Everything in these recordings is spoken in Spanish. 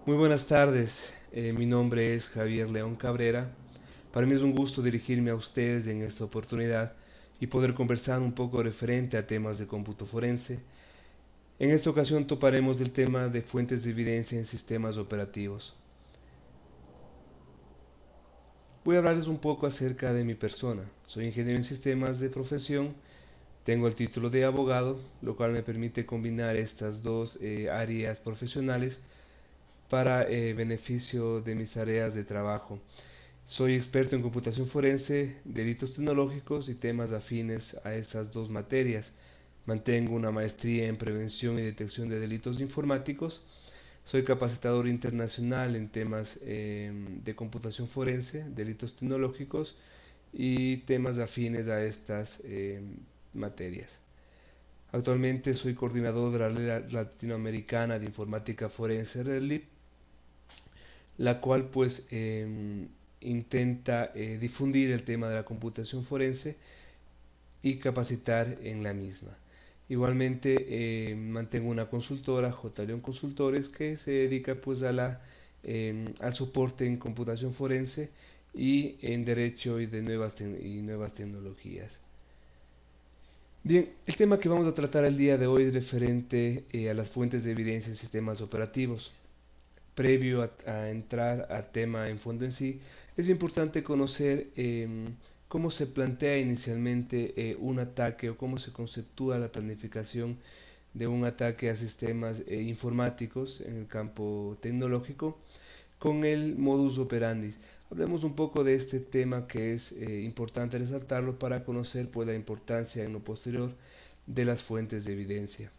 Muy buenas tardes, mi nombre es Javier León Cabrera. Para mí es un gusto dirigirme a ustedes en esta oportunidad y poder conversar un poco referente a temas de cómputo forense. En esta ocasión toparemos el tema de fuentes de evidencia en sistemas operativos. Voy a hablarles un poco acerca de mi persona. Soy ingeniero en sistemas de profesión, tengo el título de abogado, lo cual me permite combinar estas dos áreas profesionales para beneficio de mis tareas de trabajo. Soy experto en computación forense, delitos tecnológicos y temas afines a estas dos materias. Mantengo una maestría en prevención y detección de delitos informáticos. Soy capacitador internacional en temas de computación forense, delitos tecnológicos y temas afines a estas materias. Actualmente soy coordinador de la Red Latinoamericana de Informática Forense, REDLIF, la cual intenta difundir el tema de la computación forense y capacitar en la misma. Igualmente mantengo una consultora, J. León Consultores, que se dedica al soporte en computación forense y en derecho y nuevas tecnologías. Bien, el tema que vamos a tratar el día de hoy es referente a las fuentes de evidencia en sistemas operativos. Previo a entrar al tema en fondo en sí, es importante conocer cómo se plantea inicialmente un ataque o cómo se conceptúa la planificación de un ataque a sistemas informáticos en el campo tecnológico con el modus operandi. Hablemos un poco de este tema que es importante resaltarlo para conocer la importancia en lo posterior de las fuentes de evidencia.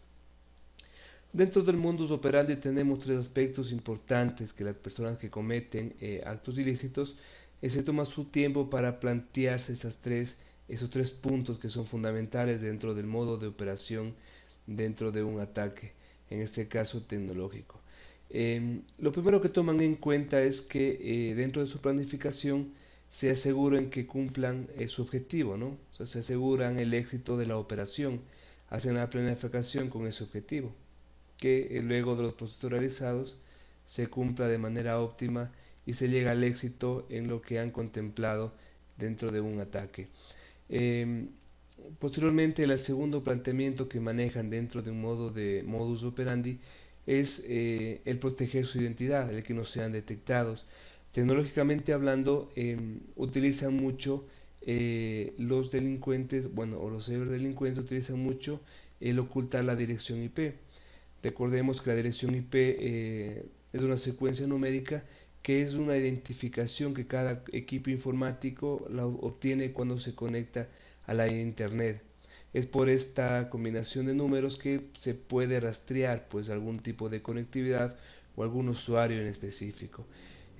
Dentro del modus operandi tenemos tres aspectos importantes que las personas que cometen actos ilícitos se toman su tiempo para plantearse esos tres puntos que son fundamentales dentro del modo de operación dentro de un ataque, en este caso tecnológico. Lo primero que toman en cuenta es que dentro de su planificación se aseguren que cumplan su objetivo, ¿no? O sea, se aseguran el éxito de la operación, hacen la planificación con ese objetivo que luego de los procesos realizados se cumpla de manera óptima y se llega al éxito en lo que han contemplado dentro de un ataque. Eh, Posteriormente, el segundo planteamiento que manejan dentro de un modo de modus operandi es el proteger su identidad, el que no sean detectados. Tecnológicamente hablando, utilizan mucho los delincuentes, bueno, o los ciberdelincuentes utilizan mucho el ocultar la dirección IP. Recordemos que la dirección IP es una secuencia numérica que es una identificación que cada equipo informático la obtiene cuando se conecta a la internet. Es por esta combinación de números que se puede rastrear algún tipo de conectividad o algún usuario en específico.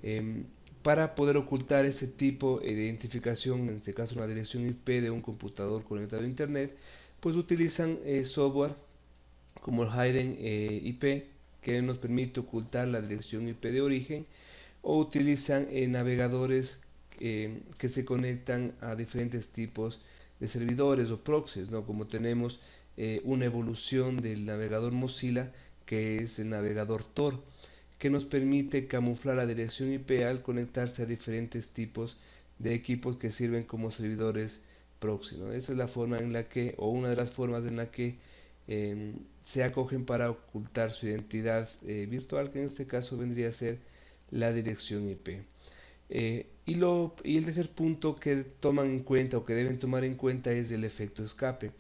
Em, para poder ocultar ese tipo de identificación, en este caso una dirección IP de un computador conectado a internet, pues utilizan software como el Hidden IP, que nos permite ocultar la dirección IP de origen, o utilizan navegadores que se conectan a diferentes tipos de servidores o proxies, ¿no? Como tenemos una evolución del navegador Mozilla, que es el navegador Tor, que nos permite camuflar la dirección IP al conectarse a diferentes tipos de equipos que sirven como servidores proxy, ¿no? Esa es la forma en la que, o una de las formas en la que se acogen para ocultar su identidad virtual, que en este caso vendría a ser la dirección IP. Y el tercer punto que toman en cuenta o que deben tomar en cuenta es el efecto escape.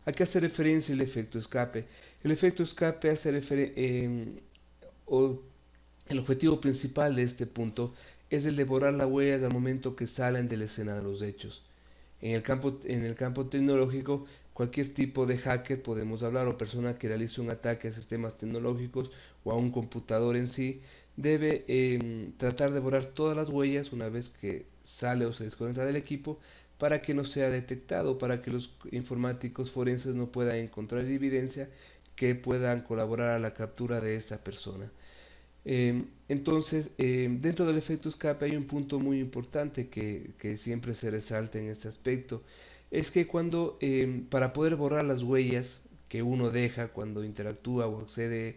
¿A qué hace referencia el efecto escape? El efecto escape hace o el objetivo principal de este punto es el de borrar las huellas al momento que salen de la escena de los hechos. En el campo tecnológico, cualquier tipo de hacker podemos hablar o persona que realice un ataque a sistemas tecnológicos o a un computador en sí, debe tratar de borrar todas las huellas una vez que sale o se desconecta del equipo para que no sea detectado, para que los informáticos forenses no puedan encontrar evidencia que puedan colaborar a la captura de esta persona. Entonces, dentro del efecto escape hay un punto muy importante que siempre se resalta en este aspecto. Es que para poder borrar las huellas que uno deja cuando interactúa o accede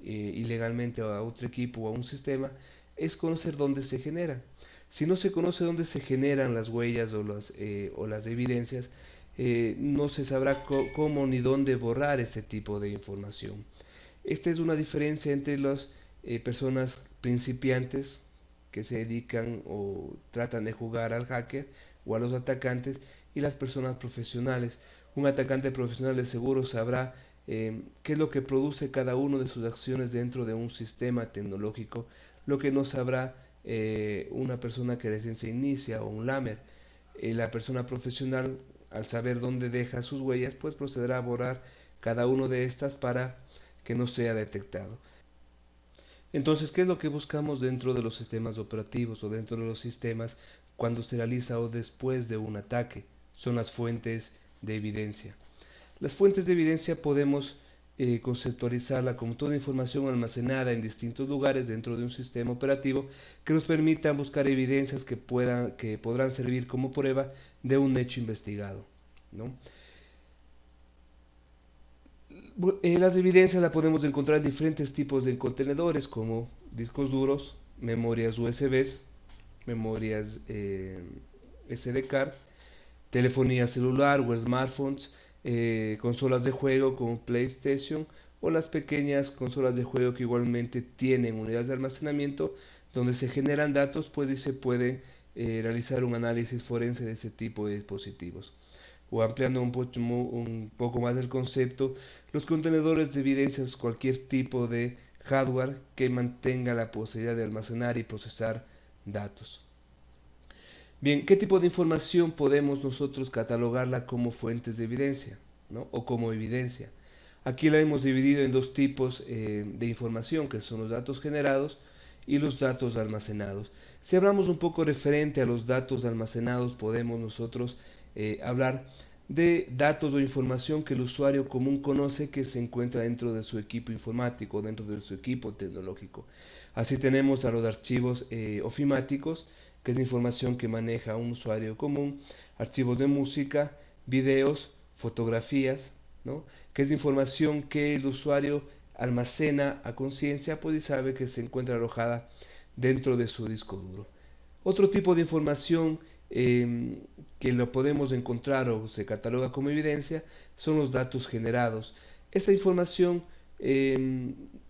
ilegalmente a otro equipo o a un sistema, es conocer dónde se generan. Si no se conoce dónde se generan las huellas o las evidencias, no se sabrá cómo ni dónde borrar este tipo de información. Esta es una diferencia entre las personas principiantes que se dedican o tratan de jugar al hacker o a los atacantes y las personas profesionales. Un atacante profesional de seguro sabrá qué es lo que produce cada una de sus acciones dentro de un sistema tecnológico, lo que no sabrá una persona que recién se inicia o un lamer. La persona profesional, al saber dónde deja sus huellas, pues procederá a borrar cada una de estas para que no sea detectado. Entonces, ¿qué es lo que buscamos dentro de los sistemas operativos o dentro de los sistemas cuando se realiza o después de un ataque? Son las fuentes de evidencia. Las fuentes de evidencia podemos conceptualizarla como toda información almacenada en distintos lugares dentro de un sistema operativo que nos permitan buscar evidencias que podrán servir como prueba de un hecho investigado, ¿no? Las evidencias las podemos encontrar en diferentes tipos de contenedores como discos duros, memorias USB, memorias SD card, telefonía celular o smartphones, consolas de juego como PlayStation o las pequeñas consolas de juego que igualmente tienen unidades de almacenamiento donde se generan datos, pues y se puede realizar un análisis forense de ese tipo de dispositivos. O ampliando un poco más el concepto, los contenedores de evidencias cualquier tipo de hardware que mantenga la posibilidad de almacenar y procesar datos. Bien, ¿qué tipo de información podemos nosotros catalogarla como fuentes de evidencia, ¿no? O como evidencia? Aquí la hemos dividido en dos tipos de información, que son los datos generados y los datos almacenados. Si hablamos un poco referente a los datos almacenados, podemos nosotros hablar de datos o información que el usuario común conoce que se encuentra dentro de su equipo informático, dentro de su equipo tecnológico. Así tenemos a los archivos ofimáticos, que es información que maneja un usuario común, archivos de música, videos, fotografías, ¿no? Que es información que el usuario almacena a conciencia, pues y sabe que se encuentra alojada dentro de su disco duro. Otro tipo de información que lo podemos encontrar o se cataloga como evidencia son los datos generados. Esta información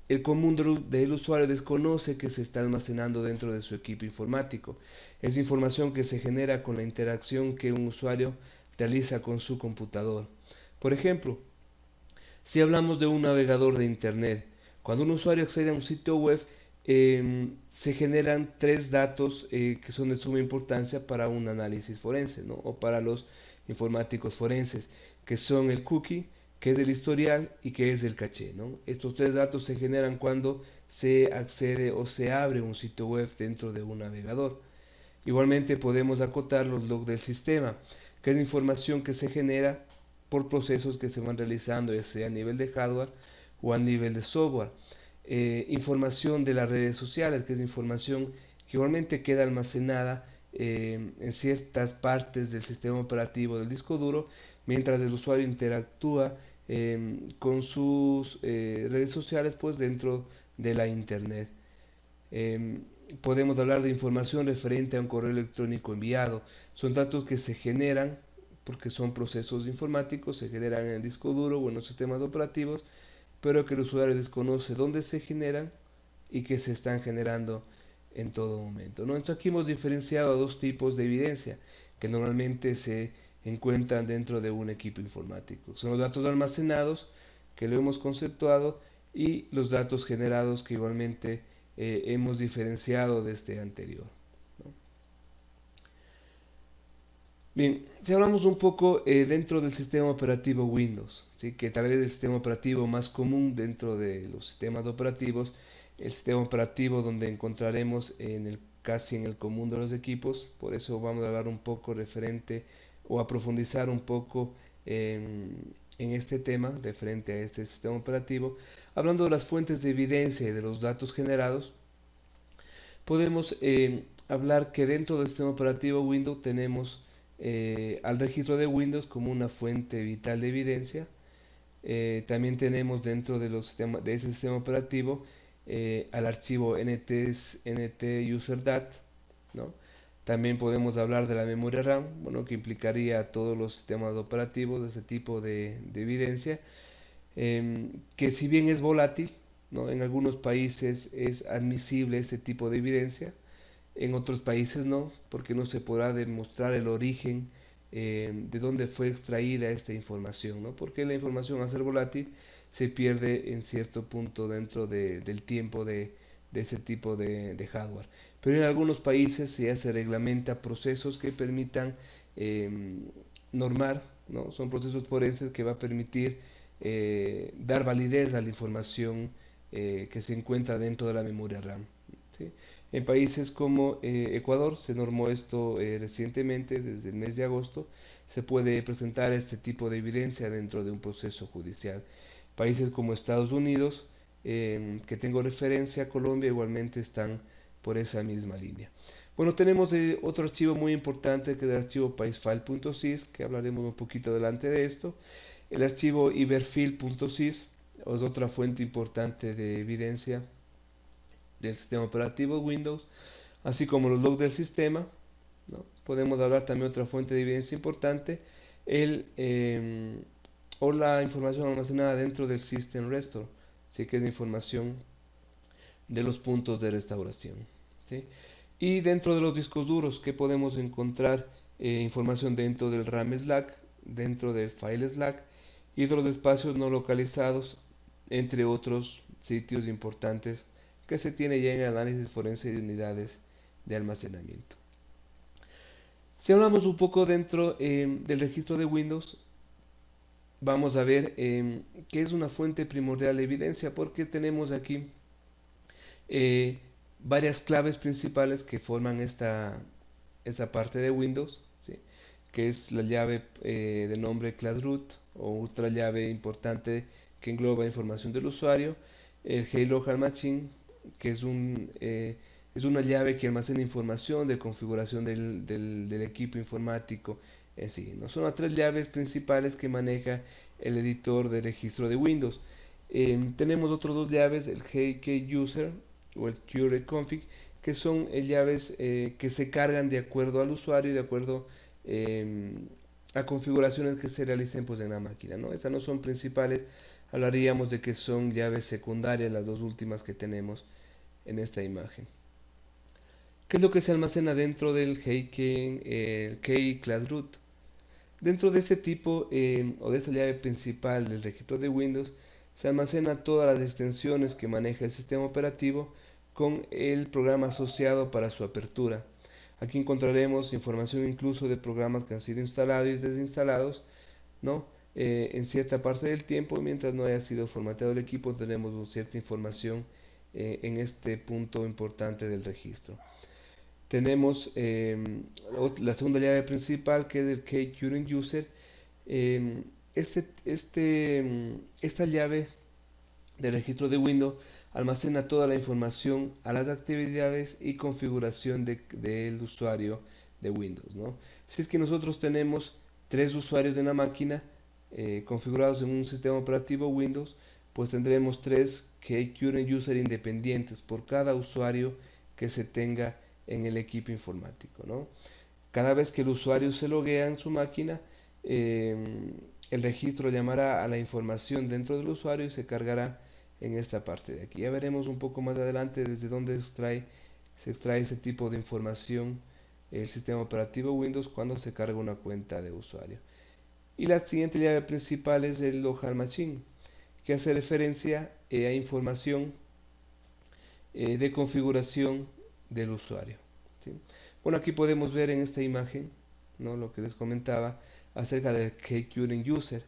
el común del usuario desconoce que se está almacenando dentro de su equipo informático. Es información que se genera con la interacción que un usuario realiza con su computador. Por ejemplo, si hablamos de un navegador de Internet, cuando un usuario accede a un sitio web, se generan tres datos que son de suma importancia para un análisis forense, ¿no? O para los informáticos forenses, que son el cookie, que es el historial y que es el caché, ¿no? Estos tres datos se generan cuando se accede o se abre un sitio web dentro de un navegador. Igualmente podemos acotar los logs del sistema, que es la información que se genera por procesos que se van realizando, ya sea a nivel de hardware o a nivel de software. Información de las redes sociales, que es información que igualmente queda almacenada en ciertas partes del sistema operativo del disco duro, mientras el usuario interactúa con sus redes sociales pues dentro de la internet. Podemos hablar de información referente a un correo electrónico enviado. Son datos que se generan porque son procesos informáticos, se generan en el disco duro o en los sistemas operativos, pero que el usuario desconoce dónde se generan y que se están generando en todo momento, ¿no? Entonces aquí hemos diferenciado a dos tipos de evidencia que normalmente se encuentran dentro de un equipo informático. Son los datos almacenados, que lo hemos conceptuado, y los datos generados, que igualmente hemos diferenciado de este anterior, ¿no? Bien, si hablamos un poco dentro del sistema operativo Windows, ¿sí? Que tal vez es el sistema operativo más común dentro de los sistemas operativos, el sistema operativo donde encontraremos casi en el común de los equipos. Por eso vamos a hablar un poco referente o a profundizar un poco en este tema referente a este sistema operativo. Hablando de las fuentes de evidencia y de los datos generados, podemos hablar que dentro del sistema operativo Windows tenemos al registro de Windows como una fuente vital de evidencia, También tenemos dentro de de ese sistema operativo al archivo nt-user-dat, ¿no? También podemos hablar de la memoria RAM, bueno, que implicaría todos los sistemas operativos de ese tipo de evidencia, que si bien es volátil, ¿no? En algunos países es admisible este tipo de evidencia, en otros países no, porque no se podrá demostrar el origen de dónde fue extraída esta información, ¿no? Porque la información, al ser volátil, se pierde en cierto punto dentro del tiempo de ese tipo de hardware. Pero en algunos países ya se reglamenta procesos que permitan eh, normar, ¿no? Son procesos forenses que va a permitir dar validez a la información que se encuentra dentro de la memoria RAM, ¿sí? En países como Ecuador se normó esto recientemente, desde el mes de agosto, se puede presentar este tipo de evidencia dentro de un proceso judicial. Países como Estados Unidos, que tengo referencia, Colombia igualmente están por esa misma línea. Bueno, tenemos otro archivo muy importante que es el archivo pacefile.sys, que hablaremos un poquito adelante de esto. El archivo iberfil.sys es otra fuente importante de evidencia del sistema operativo Windows, así como los logs del sistema, ¿no? Podemos hablar también de otra fuente de evidencia importante, o la información almacenada dentro del System Restore, ¿sí? Que es la información de los puntos de restauración, ¿sí? Y dentro de los discos duros, que podemos encontrar información dentro del RAM Slack, dentro del File Slack y de los espacios no localizados, entre otros sitios importantes que se tiene ya en el análisis forense de unidades de almacenamiento. Si hablamos un poco dentro del registro de Windows, vamos a ver que es una fuente primordial de evidencia, porque tenemos aquí eh, varias claves principales que forman esta parte de Windows, ¿sí? Que es la llave de nombre classroot, o otra llave importante que engloba información del usuario, el Local Machine, que es una llave que almacena información de configuración del equipo informático en sí, ¿no? Son las tres llaves principales que maneja el editor de registro de Windows. Tenemos otras dos llaves, el User o el QReconfig, que son llaves que se cargan de acuerdo al usuario y de acuerdo a configuraciones que se realicen pues en la máquina, ¿no? Esas no son principales, hablaríamos de que son llaves secundarias, las dos últimas que tenemos en esta imagen. ¿Qué es lo que se almacena dentro del key class root? Dentro de este tipo o de esta llave principal del registro de Windows se almacena todas las extensiones que maneja el sistema operativo con el programa asociado para su apertura. Aquí encontraremos información incluso de programas que han sido instalados y desinstalados, ¿no? En cierta parte del tiempo, mientras no haya sido formateado el equipo, tenemos cierta información en este punto importante del registro. Tenemos la segunda llave principal, que es el Key Current User. Esta llave de registro de Windows almacena toda la información a las actividades y configuración del usuario de Windows, ¿no? Si es que nosotros tenemos tres usuarios de una máquina configurados en un sistema operativo Windows, pues tendremos tres Key Current User independientes por cada usuario que se tenga en el equipo informático, ¿no? Cada vez que el usuario se loguea en su máquina, el registro llamará a la información dentro del usuario y se cargará en esta parte de aquí. Ya veremos un poco más adelante desde dónde se extrae ese tipo de información el sistema operativo Windows cuando se carga una cuenta de usuario. Y la siguiente llave principal es el Local Machine, que hace referencia a información de configuración del usuario, ¿sí? Bueno, aquí podemos ver en esta imagen, ¿no?, lo que les comentaba acerca del Key Current User.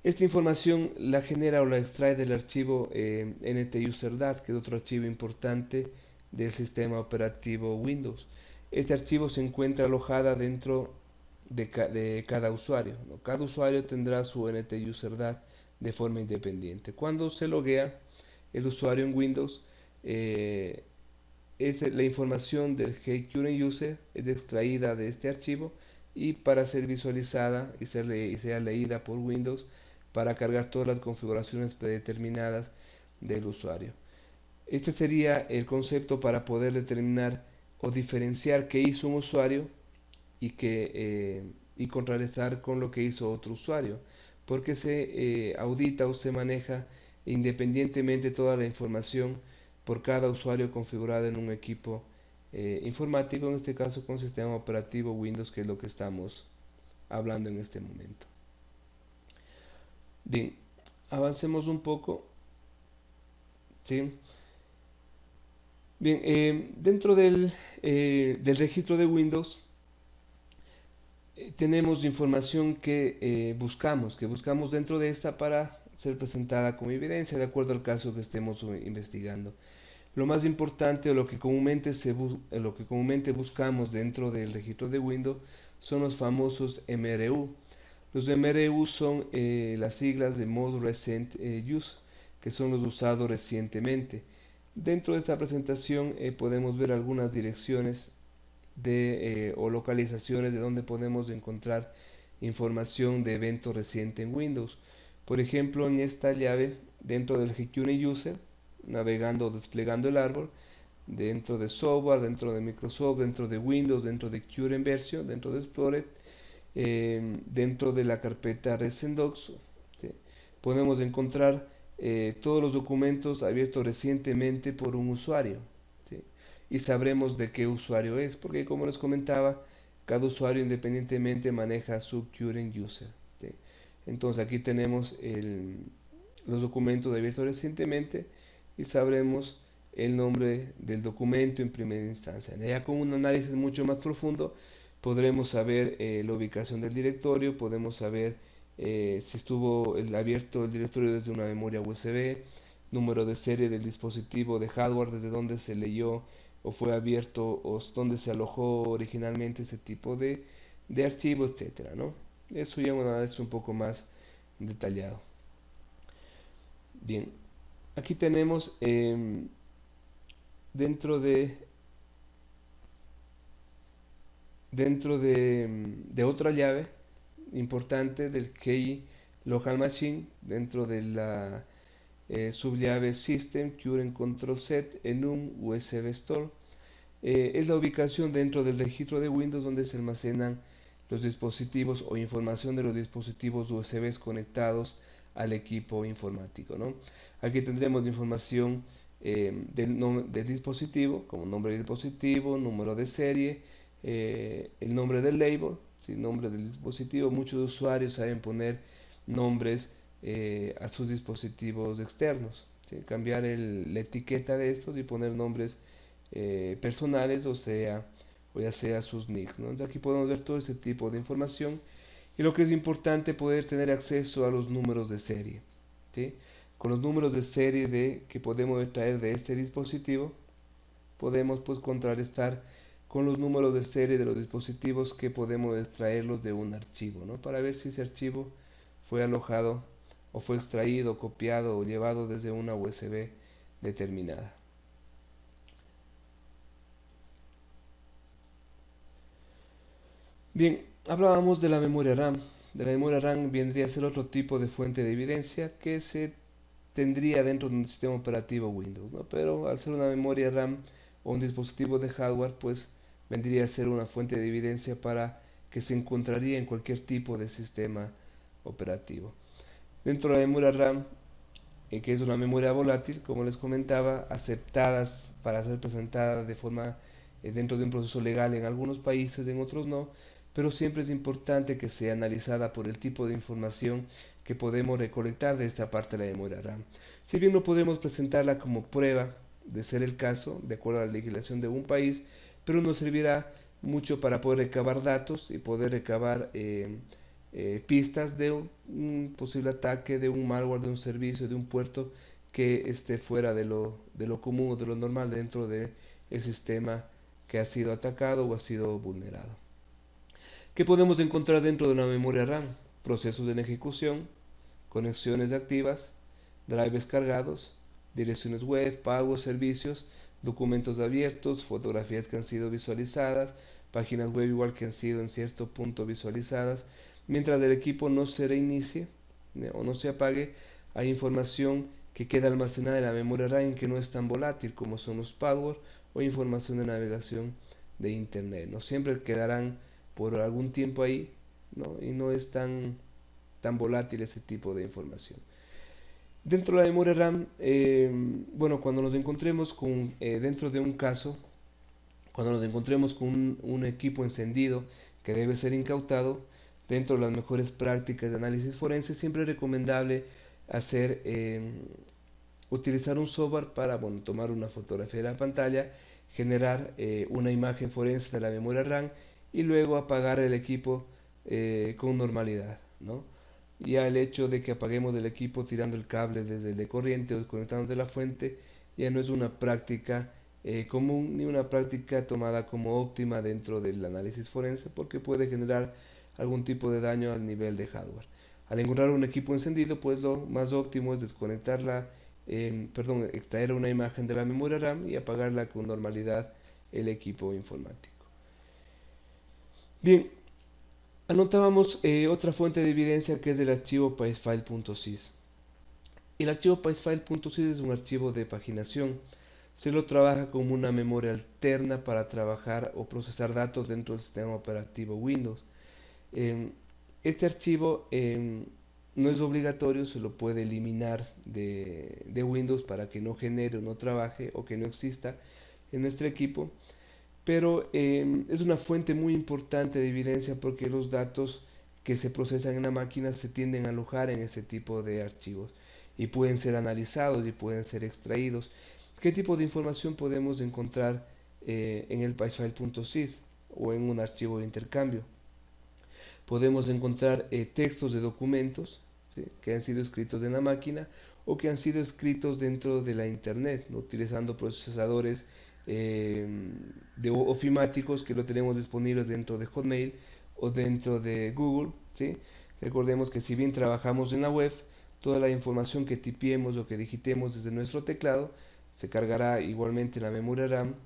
Esta información la genera o la extrae del archivo nt-user-dat, que es otro archivo importante del sistema operativo Windows. Este archivo se encuentra alojada dentro de cada usuario, ¿no? Cada usuario tendrá su nt-user-dat de forma independiente. Cuando se loguea el usuario en Windows, la información del Key Current User es extraída de este archivo, y para ser visualizada y sea leída por Windows, para cargar todas las configuraciones predeterminadas del usuario. Este sería el concepto para poder determinar o diferenciar qué hizo un usuario y contrarrestar con lo que hizo otro usuario, porque se audita o se maneja independientemente toda la información por cada usuario configurado en un equipo informático, en este caso con sistema operativo Windows, que es lo que estamos hablando en este momento. Bien, avancemos un poco. ¿Sí? Bien, dentro del registro de Windows tenemos información que buscamos dentro de esta para ser presentada como evidencia de acuerdo al caso que estemos investigando. Lo más importante o lo que comúnmente buscamos dentro del registro de Windows son los famosos MRU. Los MRU son las siglas de Most Recent Use, que son los usados recientemente. Dentro de esta presentación podemos ver algunas direcciones o localizaciones de donde podemos encontrar información de evento reciente en Windows. Por ejemplo, en esta llave, dentro del GQN User, navegando o desplegando el árbol, dentro de software, dentro de Microsoft, dentro de Windows, dentro de Current Version, dentro de Explorer, dentro de la carpeta Recent Docs, ¿sí? Podemos encontrar todos los documentos abiertos recientemente por un usuario, ¿sí? Y sabremos de qué usuario es, porque como les comentaba, cada usuario independientemente maneja su Current User, ¿sí? Entonces aquí tenemos los documentos abiertos recientemente y sabremos el nombre del documento en primera instancia. Ya con un análisis mucho más profundo podremos saber la ubicación del directorio, podemos saber si estuvo abierto el directorio desde una memoria USB, número de serie del dispositivo de hardware, desde donde se leyó o fue abierto o donde se alojó originalmente ese tipo de archivo, etcétera, ¿no? Eso ya es un análisis un poco más detallado. Bien, aquí tenemos dentro de otra llave importante del Key Local Machine, dentro de la subllave System Current Control Set en un USB Store. Es la ubicación dentro del registro de Windows donde se almacenan los dispositivos o información de los dispositivos USB conectados al equipo informático, ¿no? Aquí tendremos información del dispositivo, como nombre del dispositivo, número de serie, el nombre del label, ¿sí? Nombre del dispositivo. Muchos usuarios saben poner nombres a sus dispositivos externos, ¿sí? Cambiar la etiqueta de estos y poner nombres personales, o ya sea sus nicks, ¿no? Entonces aquí podemos ver todo este tipo de información y lo que es importante, poder tener acceso a los números de serie, ¿sí? Con los números de serie que podemos extraer de este dispositivo, podemos pues contrarrestar con los números de serie de los dispositivos que podemos extraerlos de un archivo, ¿no? Para ver si ese archivo fue alojado o fue extraído, copiado o llevado desde una USB determinada. Bien, hablábamos de la memoria RAM. De la memoria RAM vendría a ser otro tipo de fuente de evidencia que se tendría dentro de un sistema operativo Windows, ¿no? Pero al ser una memoria RAM o un dispositivo de hardware, pues vendría a ser una fuente de evidencia para que se encontraría en cualquier tipo de sistema operativo. Dentro de la memoria RAM, que es una memoria volátil, como les comentaba, aceptadas para ser presentada de forma dentro de un proceso legal en algunos países, en otros no, pero siempre es importante que sea analizada por el tipo de información que podemos recolectar de esta parte de la memoria RAM. Si bien no podemos presentarla como prueba de ser el caso, de acuerdo a la legislación de un país, pero nos servirá mucho para poder recabar datos y poder recabar pistas de un posible ataque, de un malware, de un servicio, de un puerto que esté fuera de lo común o de lo normal dentro del sistema que ha sido atacado o ha sido vulnerado. ¿Qué podemos encontrar dentro de una memoria RAM? Procesos en ejecución, conexiones activas, drivers cargados, direcciones web, pagos, servicios, documentos abiertos, fotografías que han sido visualizadas, páginas web igual que han sido en cierto punto visualizadas. Mientras el equipo no se reinicie, o no se apague, hay información que queda almacenada en la memoria RAM que no es tan volátil como son los passwords o información de navegación de internet, ¿no? Siempre quedarán por algún tiempo ahí, ¿no? Y no es tan volátil ese tipo de información. Dentro de la memoria RAM, bueno, cuando nos encontremos con, dentro de un caso, cuando nos encontremos con un equipo encendido que debe ser incautado, dentro de las mejores prácticas de análisis forense, siempre es recomendable hacer, utilizar un software para, bueno, tomar una fotografía de la pantalla, generar una imagen forense de la memoria RAM y luego apagar el equipo con normalidad, ¿no? Ya el hecho de que apaguemos el equipo tirando el cable desde el de corriente o desconectando de la fuente ya no es una práctica común ni una práctica tomada como óptima dentro del análisis forense, porque puede generar algún tipo de daño al nivel de hardware. Al encontrar un equipo encendido, pues lo más óptimo es desconectarla, extraer una imagen de la memoria RAM y apagarla con normalidad el equipo informático. Bien, anotábamos otra fuente de evidencia que es el archivo pacefile.sys. El archivo pacefile.sys es un archivo de paginación. Se lo trabaja como una memoria alterna para trabajar o procesar datos dentro del sistema operativo Windows. Este archivo no es obligatorio, se lo puede eliminar de Windows para que no genere o no trabaje o que no exista en nuestro equipo, pero es una fuente muy importante de evidencia porque los datos que se procesan en la máquina se tienden a alojar en este tipo de archivos y pueden ser analizados y pueden ser extraídos. ¿Qué tipo de información podemos encontrar en el pacefile.sys o en un archivo de intercambio? Podemos encontrar textos de documentos, ¿sí?, que han sido escritos en la máquina o que han sido escritos dentro de la internet, ¿no?, utilizando procesadores ofimáticos que lo tenemos disponibles dentro de Hotmail o dentro de Google, ¿sí? Recordemos que si bien trabajamos en la web, toda la información que tipiemos o que digitemos desde nuestro teclado se cargará igualmente en la memoria RAM,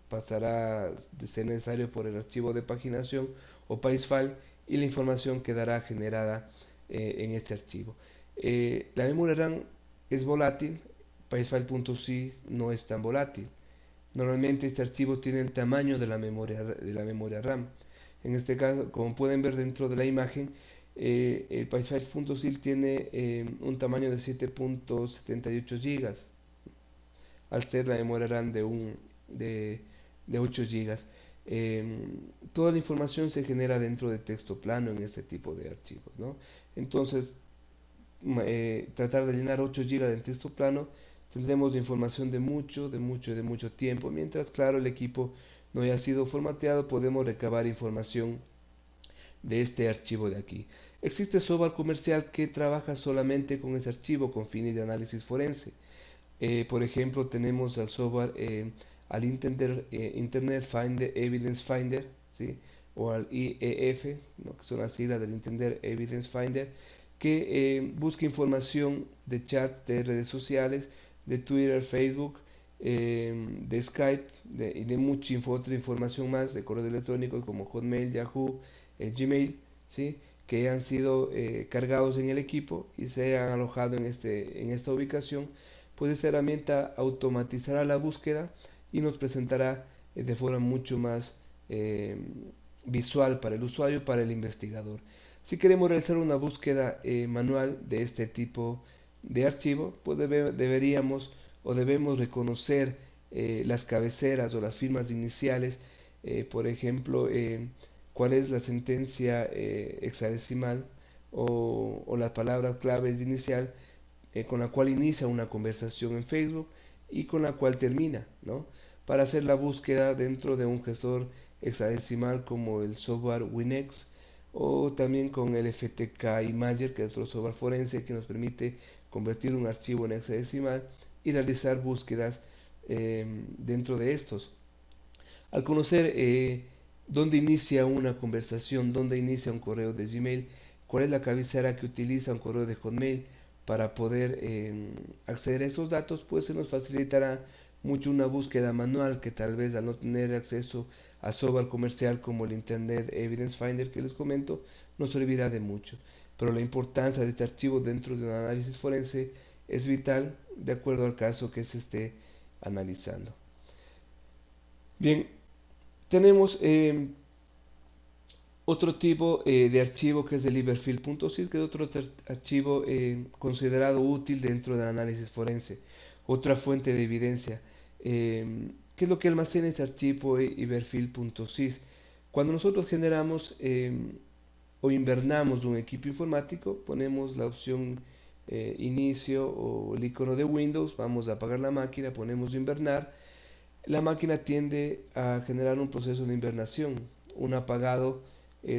pasará de ser necesario por el archivo de paginación o pacefile y la información quedará generada en este archivo. La memoria RAM es volátil, pacefile.sys no es tan volátil. Normalmente este archivo tiene el tamaño de la memoria RAM. En este caso, como pueden ver dentro de la imagen, el pacefile.sys tiene un tamaño de 7.78 GB, al ser la memoria RAM de 8 GB. Toda la información se genera dentro de texto plano en este tipo de archivos, ¿no? Entonces, tratar de llenar 8 GB en texto plano, tendremos información de mucho tiempo. Mientras, claro, el equipo no haya sido formateado, podemos recabar información de este archivo de aquí. Existe software comercial que trabaja solamente con ese archivo con fines de análisis forense. Por ejemplo, tenemos al software, al Internet Finder, Evidence Finder, ¿sí?, o al IEF, ¿no?, que son las siglas del Internet Evidence Finder, que busca información de chat, de redes sociales, de Twitter, Facebook, de Skype y de mucha otra información más, de correos electrónicos como Hotmail, Yahoo, Gmail, ¿sí?, que han sido cargados en el equipo y se han alojado en esta ubicación. Pues esta herramienta automatizará la búsqueda y nos presentará de forma mucho más visual para el usuario, para el investigador. Si queremos realizar una búsqueda manual de este tipo de archivo, pues deberíamos o debemos reconocer las cabeceras o las firmas iniciales, por ejemplo, cuál es la sentencia hexadecimal o la palabra clave inicial con la cual inicia una conversación en Facebook y con la cual termina, ¿no?, para hacer la búsqueda dentro de un gestor hexadecimal como el software Winex o también con el FTK Imager, que es otro software forense que nos permite convertir un archivo en hexadecimal y realizar búsquedas dentro de estos. Al conocer dónde inicia una conversación, dónde inicia un correo de Gmail, cuál es la cabecera que utiliza un correo de Hotmail para poder acceder a esos datos, pues se nos facilitará mucho una búsqueda manual que tal vez al no tener acceso a software comercial como el Internet Evidence Finder que les comento, nos servirá de mucho. pero la importancia de este archivo dentro de un análisis forense es vital de acuerdo al caso que se esté analizando. Bien, tenemos otro tipo de archivo que es el iberfil.sys, que es otro archivo considerado útil dentro del análisis forense, otra fuente de evidencia. ¿Qué es lo que almacena este archivo iberfil.sys? Cuando nosotros generamos o invernamos un equipo informático, ponemos la opción inicio o el icono de Windows, vamos a apagar la máquina, ponemos invernar. La máquina tiende a generar un proceso de invernación, un apagado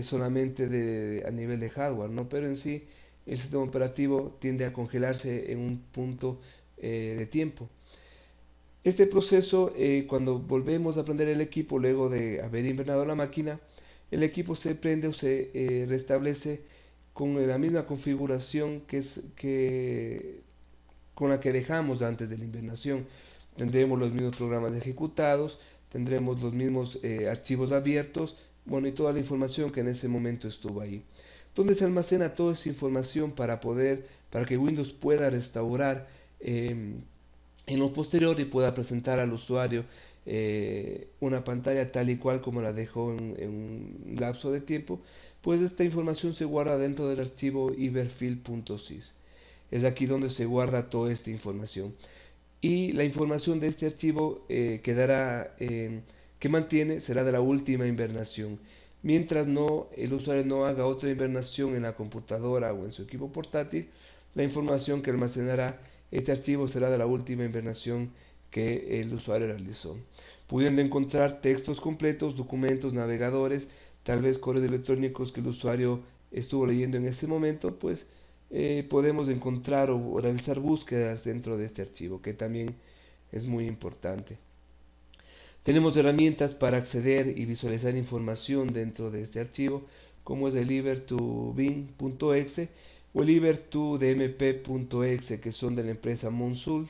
solamente a nivel de hardware, ¿no? Pero en sí el sistema operativo tiende a congelarse en un punto de tiempo. Este proceso, cuando volvemos a prender el equipo luego de haber invernado la máquina, el equipo se prende o se restablece con la misma configuración con la que dejamos antes de la invernación. Tendremos los mismos programas ejecutados, tendremos los mismos archivos abiertos, bueno, y toda la información que en ese momento estuvo ahí. Donde se almacena toda esa información para que Windows pueda restaurar en lo posterior y pueda presentar al usuario una pantalla tal y cual como la dejó en un lapso de tiempo, pues esta información se guarda dentro del archivo iberfil.sys. Es aquí donde se guarda toda esta información. Y la información de este archivo que mantiene será de la última invernación. Mientras el usuario no haga otra invernación en la computadora o en su equipo portátil, la información que almacenará este archivo será de la última invernación que el usuario realizó, pudiendo encontrar textos completos, documentos, navegadores, tal vez correos electrónicos que el usuario estuvo leyendo en ese momento, pues podemos encontrar o realizar búsquedas dentro de este archivo, que también es muy importante. Tenemos herramientas para acceder y visualizar información dentro de este archivo, como es el iber2bin.exe o el iber2dmp.exe, que son de la empresa Monsul,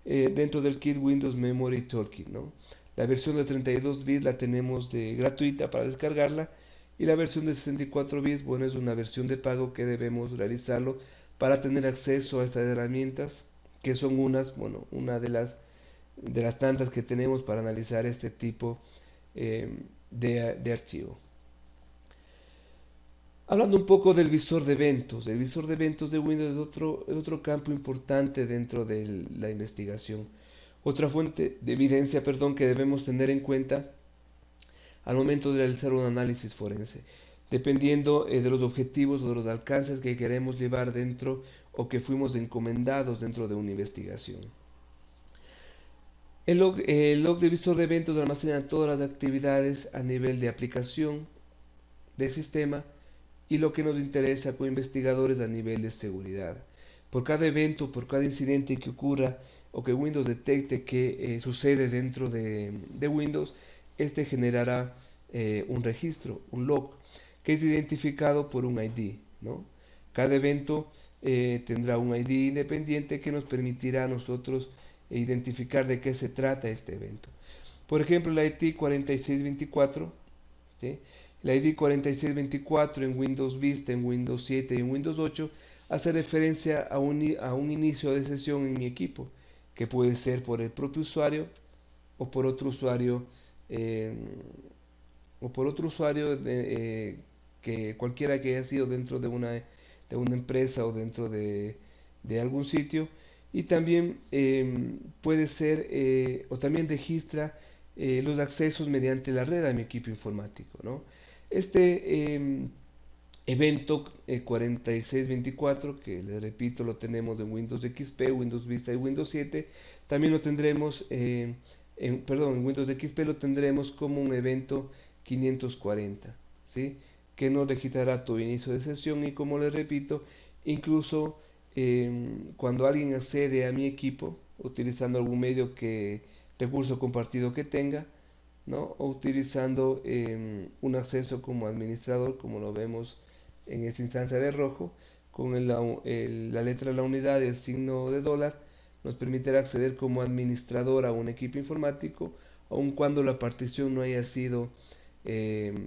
dentro del kit Windows Memory Toolkit, ¿no? La versión de 32 bits la tenemos gratuita para descargarla, y la versión de 64 bits, bueno, es una versión de pago que debemos realizarlo para tener acceso a estas herramientas, que son una de las tantas que tenemos para analizar este tipo de archivo. Hablando un poco del visor de eventos, el visor de eventos de Windows es otro campo importante dentro de la investigación. Otra fuente de evidencia, que debemos tener en cuenta al momento de realizar un análisis forense, dependiendo de los objetivos o de los alcances que queremos llevar dentro o que fuimos encomendados dentro de una investigación. El log de visor de eventos almacena todas las actividades a nivel de aplicación, de sistema, y lo que nos interesa como investigadores a nivel de seguridad. Por cada evento, por cada incidente que ocurra o que Windows detecte que sucede dentro de Windows, este generará un registro, un log, que es identificado por un ID, ¿no? Cada evento tendrá un ID independiente que nos permitirá a nosotros identificar de qué se trata este evento. Por ejemplo, el ID 4624, ¿sí? La ID 4624 en Windows Vista, en Windows 7 y en Windows 8 hace referencia a un inicio de sesión en mi equipo, que puede ser por el propio usuario o por otro usuario que cualquiera que haya sido dentro de una empresa o dentro de algún sitio. Y también puede ser o también registra los accesos mediante la red a mi equipo informático, ¿no? Este evento 4624, que les repito lo tenemos en Windows XP, Windows Vista y Windows 7, también lo tendremos en Windows XP lo tendremos como un evento 540, ¿sí? Que nos registrará tu inicio de sesión, y como les repito, incluso cuando alguien accede a mi equipo utilizando algún recurso compartido que tenga, ¿no? O utilizando un acceso como administrador, como lo vemos en esta instancia de rojo, con la letra de la unidad y el signo de dólar, nos permitirá acceder como administrador a un equipo informático, aun cuando la partición no haya sido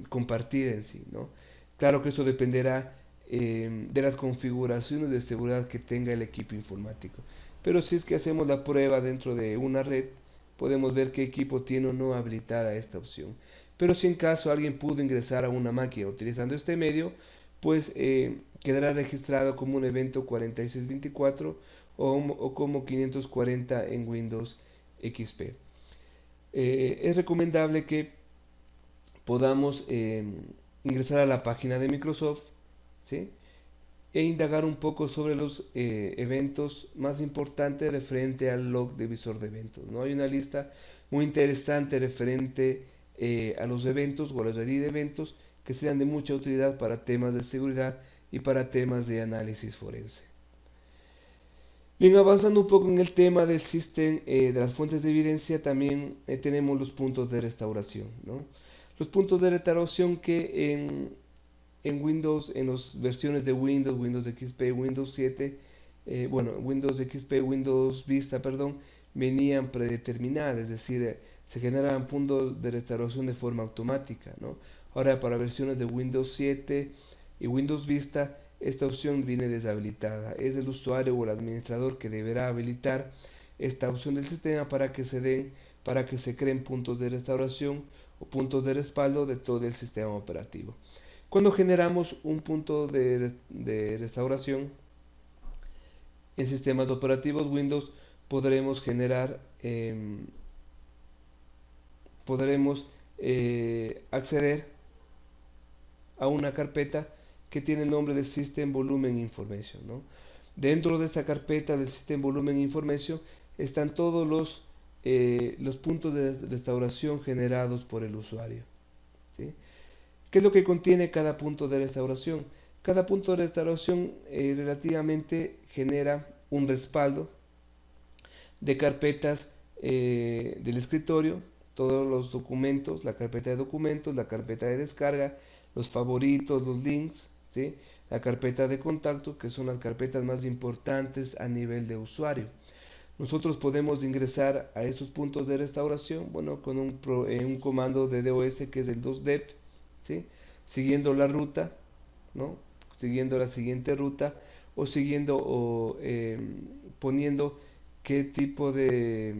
compartida en sí, ¿no? Claro que eso dependerá de las configuraciones de seguridad que tenga el equipo informático. Pero si es que hacemos la prueba dentro de una red, podemos ver qué equipo tiene o no habilitada esta opción. Pero si en caso alguien pudo ingresar a una máquina utilizando este medio, pues quedará registrado como un evento 4624 o como 540 en Windows XP. Es recomendable que podamos ingresar a la página de Microsoft, ¿sí? E indagar un poco sobre los eventos más importantes referente al log de visor de eventos, ¿no? Hay una lista muy interesante referente a los eventos o a la red de eventos que serían de mucha utilidad para temas de seguridad y para temas de análisis forense. Bien, avanzando un poco en el tema del sistema de las fuentes de evidencia, también tenemos los puntos de restauración, ¿no? Los puntos de restauración que en Windows, en las versiones de Windows, Windows XP, Windows 7, Windows XP, Windows Vista, perdón, venían predeterminadas, es decir, se generaban puntos de restauración de forma automática, ¿no? Ahora para versiones de Windows 7 y Windows Vista, esta opción viene deshabilitada. Es el usuario o el administrador que deberá habilitar esta opción del sistema para que se creen puntos de restauración o puntos de respaldo de todo el sistema operativo. Cuando generamos un punto de restauración en sistemas operativos Windows, podremos acceder a una carpeta que tiene el nombre de System Volume Information, ¿no? Dentro de esta carpeta del System Volume Information están todos los puntos de restauración generados por el usuario, ¿sí? ¿Qué es lo que contiene cada punto de restauración? Cada punto de restauración relativamente genera un respaldo de carpetas del escritorio, todos los documentos, la carpeta de documentos, la carpeta de descarga, los favoritos, los links, ¿sí? La carpeta de contacto, que son las carpetas más importantes a nivel de usuario. Nosotros podemos ingresar a estos puntos de restauración, bueno, con un comando de DOS que es el 2dep, ¿sí? Siguiendo la ruta, ¿no? Siguiendo la siguiente ruta o poniendo qué tipo de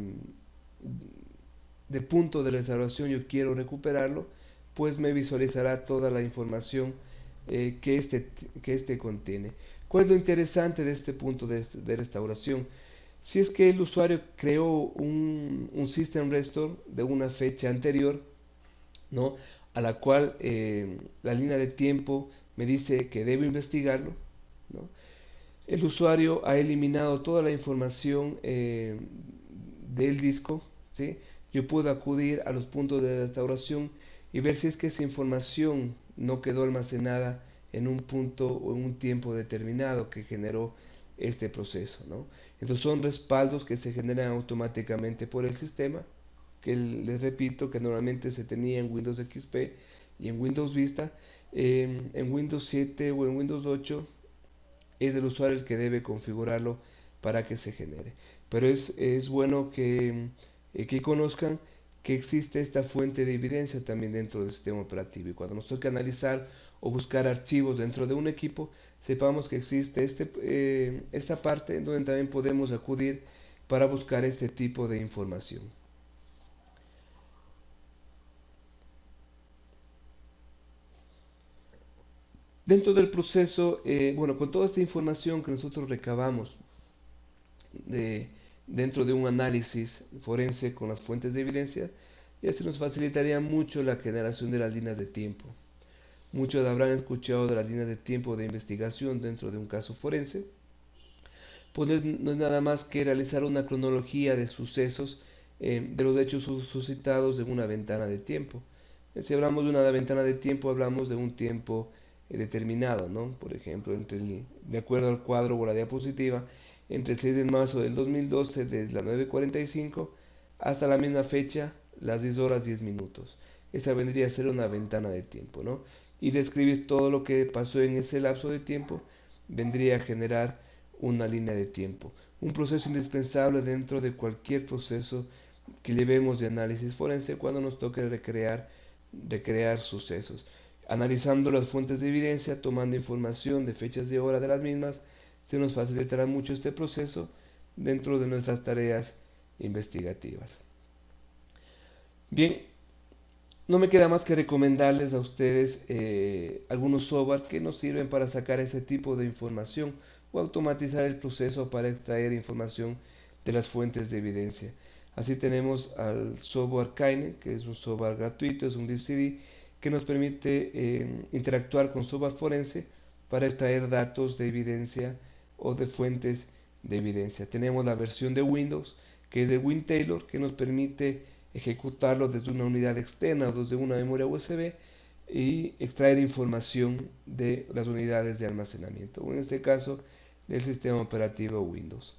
punto de restauración yo quiero recuperarlo, pues me visualizará toda la información que este contiene. ¿Cuál es lo interesante de este punto de restauración? Si es que el usuario creó un System Restore de una fecha anterior, ¿no? A la cual la línea de tiempo me dice que debo investigarlo, ¿no? El usuario ha eliminado toda la información del disco, ¿sí? Yo puedo acudir a los puntos de restauración y ver si es que esa información no quedó almacenada en un punto o en un tiempo determinado que generó este proceso, ¿no? Entonces son respaldos que se generan automáticamente por el sistema, que les repito que normalmente se tenía en Windows XP y en Windows Vista. En Windows 7 o en Windows 8 es el usuario el que debe configurarlo para que se genere. Pero es bueno que conozcan que existe esta fuente de evidencia también dentro del sistema operativo, y cuando nos toque analizar o buscar archivos dentro de un equipo, sepamos que existe esta parte en donde también podemos acudir para buscar este tipo de información. Dentro del proceso, con toda esta información que nosotros recabamos dentro de un análisis forense con las fuentes de evidencia, ya se nos facilitaría mucho la generación de las líneas de tiempo. Muchos habrán escuchado de las líneas de tiempo de investigación dentro de un caso forense. Pues no es nada más que realizar una cronología de sucesos, de los hechos suscitados en una ventana de tiempo. Si hablamos de una ventana de tiempo, hablamos de un tiempo determinado, ¿no? Por ejemplo, de acuerdo al cuadro o la diapositiva, entre el 6 de marzo del 2012, desde las 9:45 hasta la misma fecha, las 10 horas 10 minutos. Esa vendría a ser una ventana de tiempo, ¿no? Y describir todo lo que pasó en ese lapso de tiempo vendría a generar una línea de tiempo. Un proceso indispensable dentro de cualquier proceso que llevemos de análisis forense cuando nos toque recrear sucesos. Analizando las fuentes de evidencia, tomando información de fechas y hora de las mismas, se nos facilitará mucho este proceso dentro de nuestras tareas investigativas. Bien, no me queda más que recomendarles a ustedes algunos software que nos sirven para sacar ese tipo de información o automatizar el proceso para extraer información de las fuentes de evidencia. Así tenemos al software Kine, que es un software gratuito, es un libcd que nos permite interactuar con software forense para extraer datos de evidencia o de fuentes de evidencia. Tenemos la versión de Windows, que es de WinTailor, que nos permite ejecutarlo desde una unidad externa o desde una memoria USB y extraer información de las unidades de almacenamiento, o en este caso del sistema operativo Windows.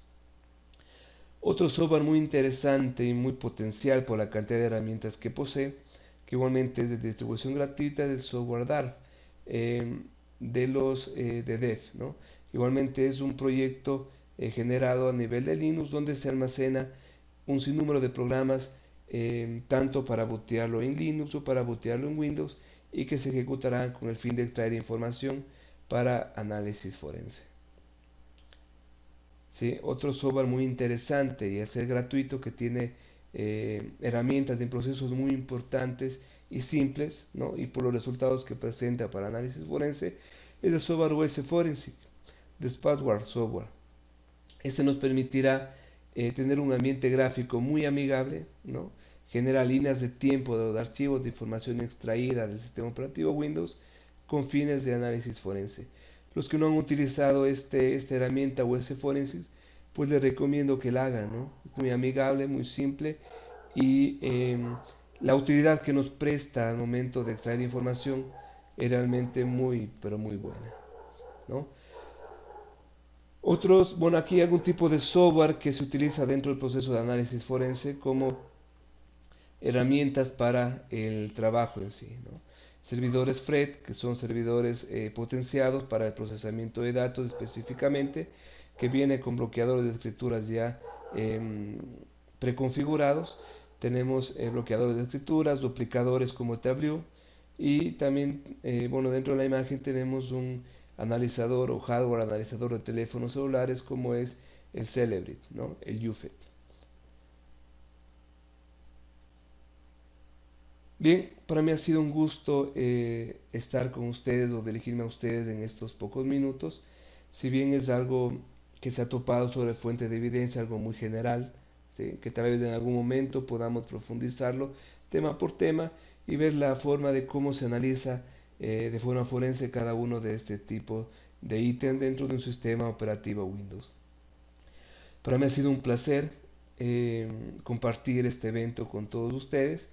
Otro software muy interesante y muy potencial por la cantidad de herramientas que posee, que igualmente es de distribución gratuita, es el software DARF de los de Dev, ¿no? Igualmente es un proyecto generado a nivel de Linux donde se almacena un sinnúmero de programas tanto para botearlo en Linux o para botearlo en Windows y que se ejecutarán con el fin de extraer información para análisis forense. ¿Sí? Otro software muy interesante y al ser gratuito que tiene herramientas de procesos muy importantes y simples, ¿no? Y por los resultados que presenta para análisis forense es el software US Forensic de Spatware Software. Este nos permitirá tener un ambiente gráfico muy amigable, ¿no? Genera líneas de tiempo de los archivos de información extraída del sistema operativo Windows con fines de análisis forense. Los que no han utilizado esta herramienta US Forensic, pues les recomiendo que la hagan, ¿no? Muy amigable, muy simple y la utilidad que nos presta al momento de extraer información es realmente muy, pero muy buena, ¿no? Otros, bueno, aquí hay algún tipo de software que se utiliza dentro del proceso de análisis forense como herramientas para el trabajo en sí, ¿no? Servidores FRED, que son servidores potenciados para el procesamiento de datos específicamente, que viene con bloqueadores de escrituras ya preconfigurados. Tenemos bloqueadores de escrituras, duplicadores como Tableau y también, bueno, dentro de la imagen tenemos un analizador o hardware analizador de teléfonos celulares como es el Celebrit, ¿no? El UFET. Bien, para mí ha sido un gusto estar con ustedes o dirigirme a ustedes en estos pocos minutos. Si bien es algo que se ha topado sobre fuente de evidencia, algo muy general, ¿sí? Que tal vez en algún momento podamos profundizarlo tema por tema y ver la forma de cómo se analiza de forma forense cada uno de este tipo de ítem dentro de un sistema operativo Windows. Para mí ha sido un placer compartir este evento con todos ustedes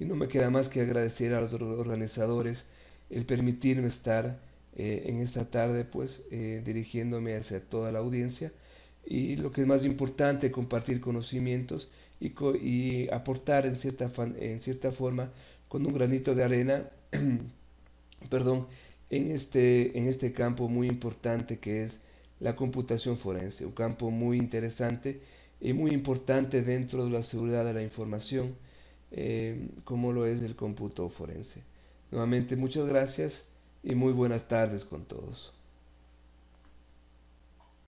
y no me queda más que agradecer a los organizadores el permitirme estar en esta tarde pues dirigiéndome hacia toda la audiencia y lo que es más importante compartir conocimientos y aportar en cierta forma con un granito de arena perdón, en este campo muy importante que es la computación forense, un campo muy interesante y muy importante dentro de la seguridad de la información, como lo es el cómputo forense. Nuevamente, muchas gracias y muy buenas tardes con todos.